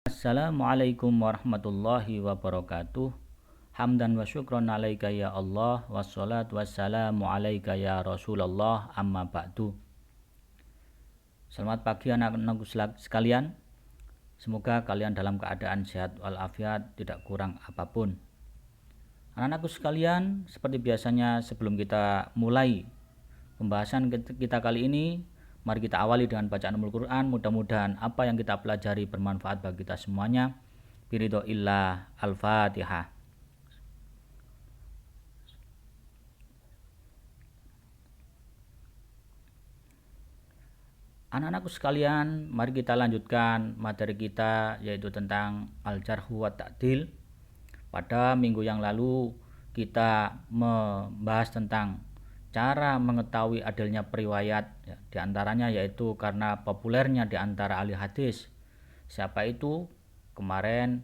Assalamualaikum warahmatullahi wabarakatuh. Hamdan wa syukron alaika ya Allah, wassalat wassalamu alaika ya Rasulullah, amma ba'du. Selamat pagi anak-anakku sekalian. Semoga kalian dalam keadaan sehat walafiat, tidak kurang apapun. Anak-anakku sekalian, seperti biasanya sebelum kita mulai pembahasan kita kali ini, mari kita awali dengan bacaan Al-Quran. Mudah-mudahan apa yang kita pelajari bermanfaat bagi kita semuanya. Biridhoillah. Al-Fatihah. Anak-anakku sekalian, mari kita lanjutkan materi kita, yaitu tentang Al-Jarhu wa Ta'dil. Pada minggu yang lalu kita membahas tentang cara mengetahui adilnya periwayat, ya, diantaranya yaitu karena populernya di antara ahli hadis. Siapa itu? Kemarin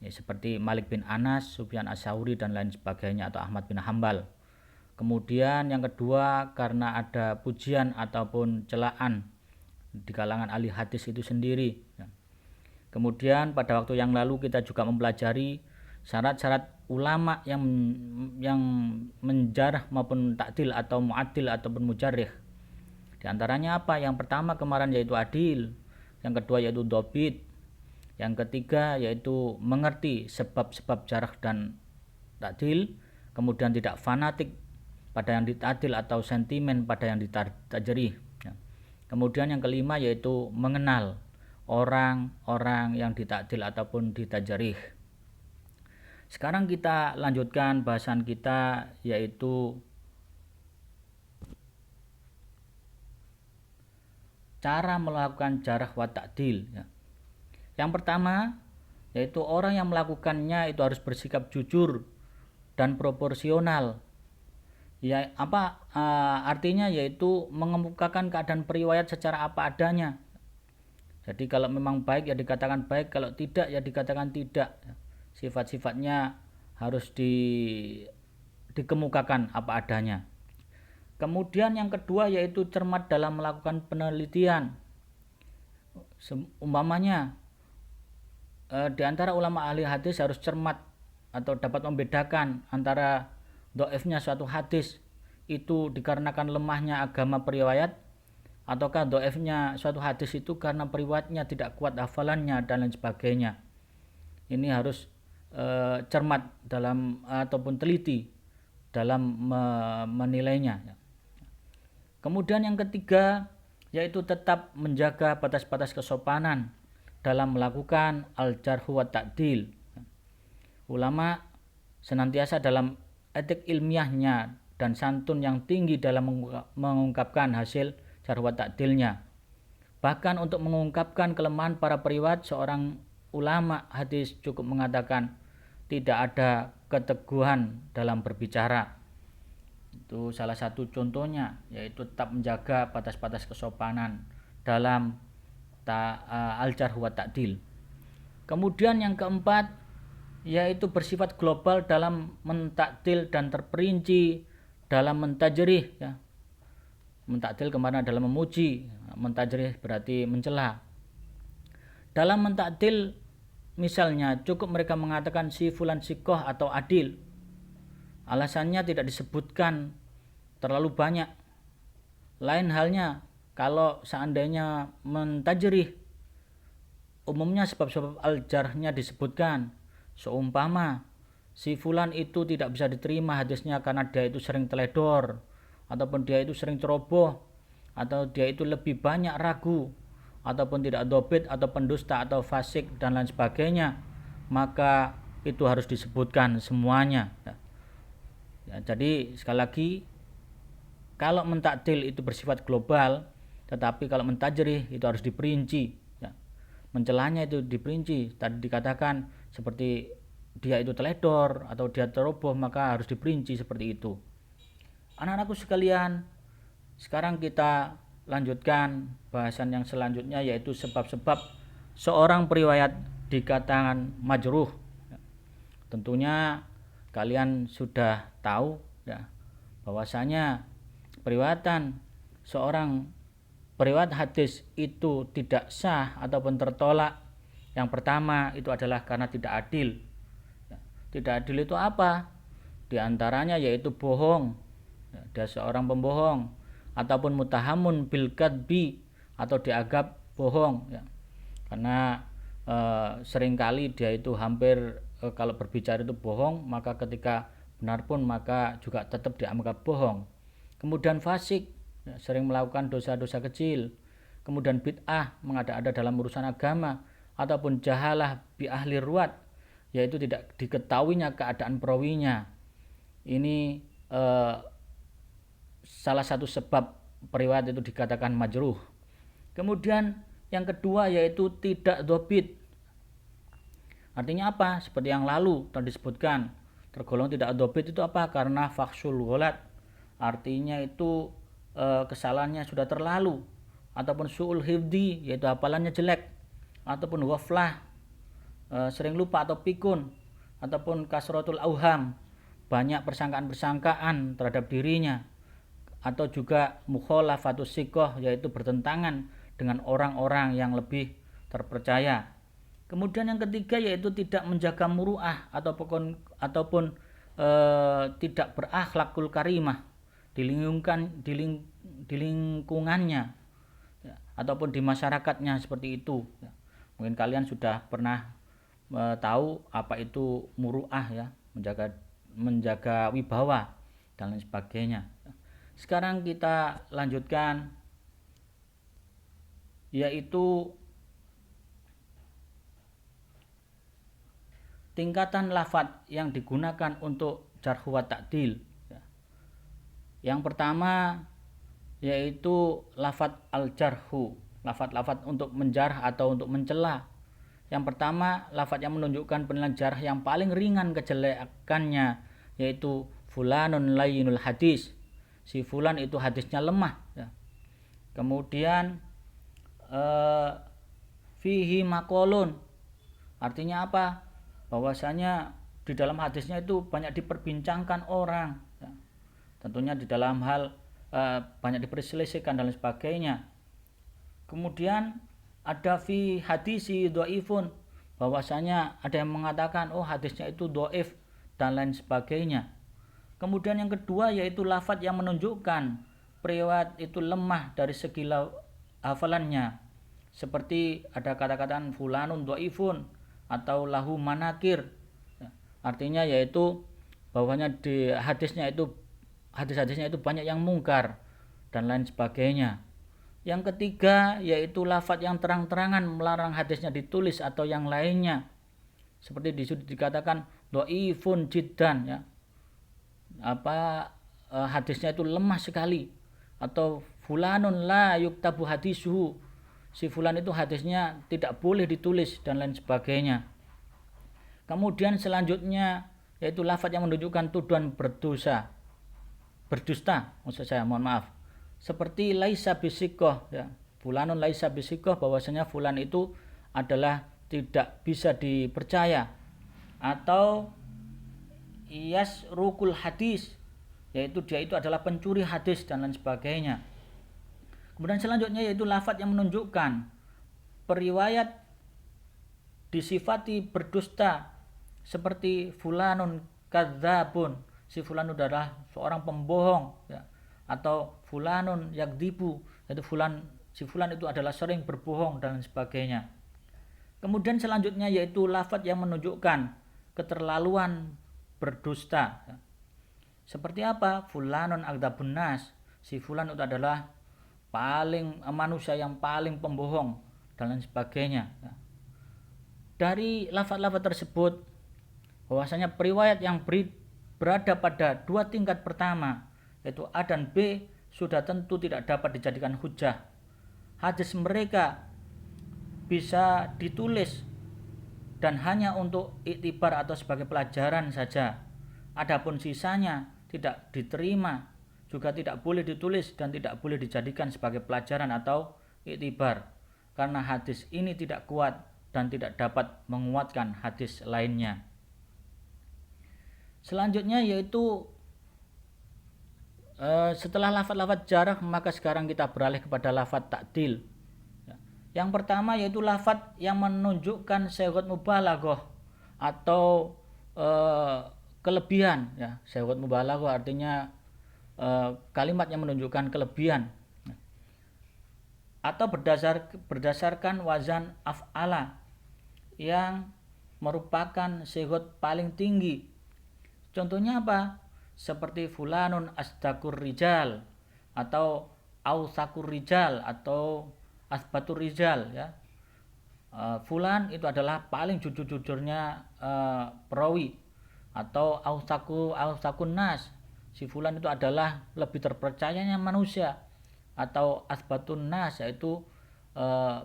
ya, seperti Malik bin Anas, Sufyan Ats-Tsauri dan lain sebagainya, atau Ahmad bin Hambal. Kemudian yang kedua karena ada pujian ataupun celaan di kalangan ahli hadis itu sendiri, ya. Kemudian pada waktu yang lalu kita juga mempelajari syarat-syarat ulama yang menjarah maupun takdil atau mu'adil ataupun mujarrih. Di antaranya apa? Yang pertama kemarin yaitu adil, yang kedua yaitu dobit, yang ketiga yaitu mengerti sebab-sebab jarah dan takdil, kemudian tidak fanatik pada yang ditadil atau sentimen pada yang ditajrih. Kemudian yang kelima yaitu mengenal orang-orang yang ditakdil ataupun ditajrih. Sekarang kita lanjutkan bahasan kita, yaitu cara melakukan jarah wa ta'dil, ya. Yang pertama yaitu orang yang melakukannya itu harus bersikap jujur dan proporsional. Ya, artinya yaitu mengemukakan keadaan periwayat secara apa adanya. Jadi kalau memang baik ya dikatakan baik, kalau tidak ya dikatakan tidak. Sifat-sifatnya harus dikemukakan apa adanya. Kemudian yang kedua yaitu cermat dalam melakukan penelitian. Umpamanya di antara ulama ahli hadis harus cermat atau dapat membedakan antara dhaifnya suatu hadis itu dikarenakan lemahnya agama periwayat, ataukah dhaifnya suatu hadis itu karena periwayatnya tidak kuat hafalannya dan lain sebagainya. Ini harus cermat dalam ataupun teliti dalam menilainya. Kemudian yang ketiga yaitu tetap menjaga batas-batas kesopanan dalam melakukan al-jarhu wa ta'dil. Ulama senantiasa dalam etik ilmiahnya dan santun yang tinggi dalam mengungkapkan hasil jarh wa ta'dilnya. Bahkan untuk mengungkapkan kelemahan para periwayat, seorang ulama hadis cukup mengatakan tidak ada keteguhan dalam berbicara. Itu salah satu contohnya, yaitu tetap menjaga batas-batas kesopanan dalam al-jarh wa ta'dil. Kemudian yang keempat yaitu bersifat global dalam mentakdil dan terperinci dalam mentajrih, ya. Mentakdil kemana? Dalam memuji, mentajrih berarti mencela. Dalam mentakdil misalnya cukup mereka mengatakan si fulan sikoh atau adil. Alasannya tidak disebutkan terlalu banyak. Lain halnya kalau seandainya mentajrih, umumnya sebab-sebab al-jarhnya disebutkan. Seumpama si fulan itu tidak bisa diterima hadisnya karena dia itu sering teledor, ataupun dia itu sering ceroboh, atau dia itu lebih banyak ragu, ataupun tidak dobit, atau pendusta, atau fasik dan lain sebagainya, maka itu harus disebutkan semuanya. Ya, jadi sekali lagi, kalau mentakdil itu bersifat global, tetapi kalau mentajrih itu harus diperinci, ya. Mencelanya itu diperinci. Tadi dikatakan seperti dia itu teledor atau dia teroboh, maka harus diperinci seperti itu. Anak-anakku sekalian, sekarang kita lanjutkan bahasan yang selanjutnya, yaitu sebab-sebab seorang periwayat dikatakan majruh. Tentunya kalian sudah tahu, ya, bahwasanya periwayatan seorang periwayat hadis itu tidak sah ataupun tertolak Yang pertama itu adalah karena tidak adil. Tidak adil itu apa? Di antaranya yaitu bohong. Dia seorang pembohong, ataupun mutahamun bil kadbi, atau dianggap bohong ya. Karena seringkali dia itu hampir kalau berbicara itu bohong, maka ketika benar pun maka juga tetap dianggap bohong. Kemudian fasik, ya, sering melakukan dosa-dosa kecil. Kemudian bid'ah, mengada-ada dalam urusan agama, ataupun jahalah bi ahli ruwat, yaitu tidak diketahuinya keadaan perawinya. Ini salah satu sebab periwayat itu dikatakan majruh. Kemudian yang kedua yaitu tidak dhobit. Artinya apa? Seperti yang lalu tadi disebutkan, tergolong tidak dhobit itu apa? Karena faksul gholat. Artinya itu kesalahannya sudah terlalu, ataupun su'ul hifdi, yaitu hafalannya jelek, ataupun ghaflah, sering lupa atau pikun, ataupun kasratul auham, banyak persangkaan-persangkaan terhadap dirinya, atau juga mukhalafatus siqah, yaitu bertentangan dengan orang-orang yang lebih terpercaya. Kemudian yang ketiga yaitu tidak menjaga muru'ah ataupun tidak berakhlakul karimah di lingkungannya ya, ataupun di masyarakatnya seperti itu ya. Mungkin kalian sudah pernah tahu apa itu muru'ah ya, menjaga wibawa dan lain sebagainya. Sekarang kita lanjutkan yaitu tingkatan lafadz yang digunakan untuk jarh wa ta'dil. Yang pertama yaitu lafadz al-jarhu, lafadz untuk menjarh atau untuk mencela. Yang pertama, lafadz yang menunjukkan penilaian jarh yang paling ringan kejelekannya, yaitu fulanun layyinul hadis, si fulan itu hadisnya lemah ya. Kemudian fihi maqalun, artinya apa? Bahwasanya di dalam hadisnya itu banyak diperbincangkan orang ya. Tentunya di dalam hal banyak diperselisihkan dan lain sebagainya. Kemudian ada fi hadisi dhaifun, bahwasanya ada yang mengatakan oh hadisnya itu dhaif dan lain sebagainya. Kemudian yang kedua yaitu lafadz yang menunjukkan periwayat itu lemah dari segi hafalannya, seperti ada kata-kata fulanun dhaifun atau lahu manakir, artinya yaitu bahwanya di hadisnya itu hadis-hadisnya itu banyak yang mungkar dan lain sebagainya. Yang ketiga yaitu lafadz yang terang-terangan melarang hadisnya ditulis atau yang lainnya, seperti dikatakan dhaifun jiddan ya, hadisnya itu lemah sekali, atau fulanun la yuktabu hadisuhu, si fulan itu hadisnya tidak boleh ditulis dan lain sebagainya. Kemudian selanjutnya yaitu lafadz yang menunjukkan tuduhan berdusta, seperti laisa bisiqah ya, fulanun laisa bisiqah, bahwasanya fulan itu adalah tidak bisa dipercaya, atau yasrukul hadis, yaitu dia itu adalah pencuri hadis dan lain sebagainya. Kemudian selanjutnya yaitu lafadz yang menunjukkan periwayat disifati berdusta, seperti fulanun kadzabun, si fulan adalah seorang pembohong ya, atau fulanun yakdzibu, yaitu si fulan itu adalah sering berbohong dan lain sebagainya. Kemudian selanjutnya yaitu lafadz yang menunjukkan keterlaluan berdusta ya. Seperti apa? Fulanun akdzabun nas, si fulan itu adalah manusia yang paling pembohong dan lain sebagainya ya. Dari lafadz-lafadz tersebut bahwasanya periwayat yang berada pada dua tingkat pertama yaitu A dan B sudah tentu tidak dapat dijadikan hujah. Hadis mereka bisa ditulis dan hanya untuk iktibar atau sebagai pelajaran saja. Adapun sisanya tidak diterima, juga tidak boleh ditulis dan tidak boleh dijadikan sebagai pelajaran atau iktibar, karena hadis ini tidak kuat dan tidak dapat menguatkan hadis lainnya. Selanjutnya yaitu setelah lafadz-lafadz jarh, maka sekarang kita beralih kepada lafadz ta'dil. Yang pertama yaitu lafadz yang menunjukkan sighatul mubalaghah atau kelebihan ya. Sighatul mubalaghah artinya kalimat yang menunjukkan kelebihan atau berdasarkan wazan af'ala yang merupakan sighat paling tinggi. Contohnya apa? Seperti fulanun asdakur rijal atau ausakur rijal atau asbatur rijal ya. Fulan itu adalah paling jujur-jujurnya perawi atau ausakun nas. Si fulan itu adalah lebih terpercayanya manusia atau asbatun nas yaitu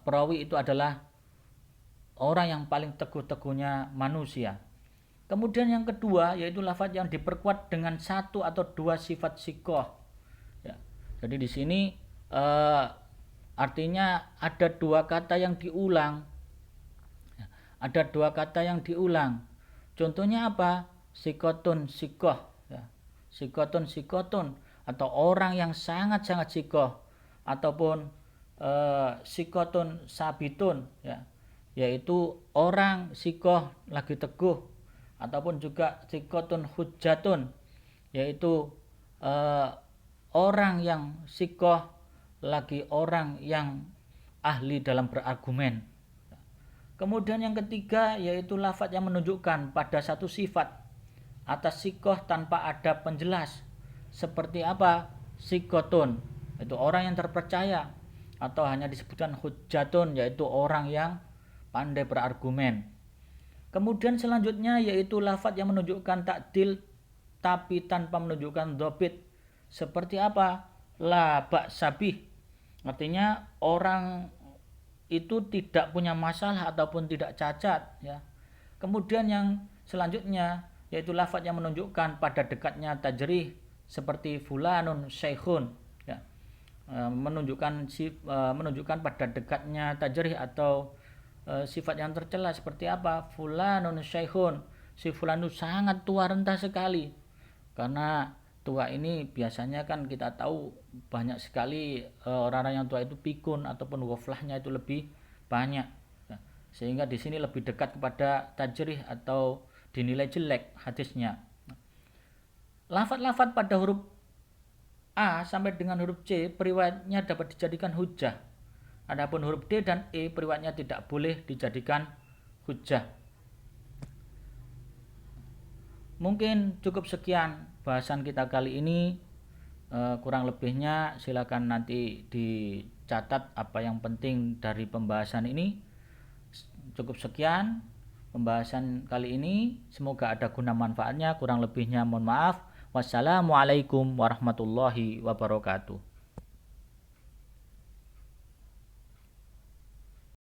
perawi itu adalah orang yang paling teguh-teguhnya manusia. Kemudian yang kedua yaitu lafadz yang diperkuat dengan satu atau dua sifat sikoh. Ya. Jadi di sini artinya ada dua kata yang diulang. Ya. Ada dua kata yang diulang. Contohnya apa? Sikotun sikoh. Ya. Sikotun sikotun atau orang yang sangat-sangat sikoh ataupun sikotun sabitun ya. Yaitu orang sikoh lagi teguh ataupun juga sikotun hujjatun yaitu orang yang sikoh lagi orang yang ahli dalam berargumen. Kemudian yang ketiga yaitu lafadz yang menunjukkan pada satu sifat atas sikoh tanpa ada penjelas. Seperti apa? Sikotun itu orang yang terpercaya atau hanya disebutkan hujjatun yaitu orang yang pandai berargumen. Kemudian selanjutnya yaitu lafadz yang menunjukkan takdil tapi tanpa menunjukkan dhobit. Seperti apa? La ba'sabih. Artinya orang itu tidak punya masalah ataupun tidak cacat ya. Kemudian yang selanjutnya yaitu lafadz yang menunjukkan pada dekatnya tajrih seperti fulanun syekhun ya. Menunjukkan pada dekatnya tajrih atau sifat yang tercela seperti apa? Fulanun syekhun, si fulan itu sangat tua renta sekali. Karena tua ini biasanya kan kita tahu banyak sekali orang-orang yang tua itu pikun ataupun ghaflahnya itu lebih banyak. Sehingga di sini lebih dekat kepada tajrih atau dinilai jelek hadisnya. Lafadz-lafadz pada huruf A sampai dengan huruf C periwayatnya dapat dijadikan hujjah. Adapun huruf D dan E periwayatnya tidak boleh dijadikan hujjah. Mungkin cukup sekian bahasan kita kali ini. Kurang lebihnya silakan nanti dicatat apa yang penting dari pembahasan ini. Cukup sekian pembahasan kali ini. Semoga ada guna manfaatnya. Kurang lebihnya mohon maaf. Wassalamualaikum warahmatullahi wabarakatuh.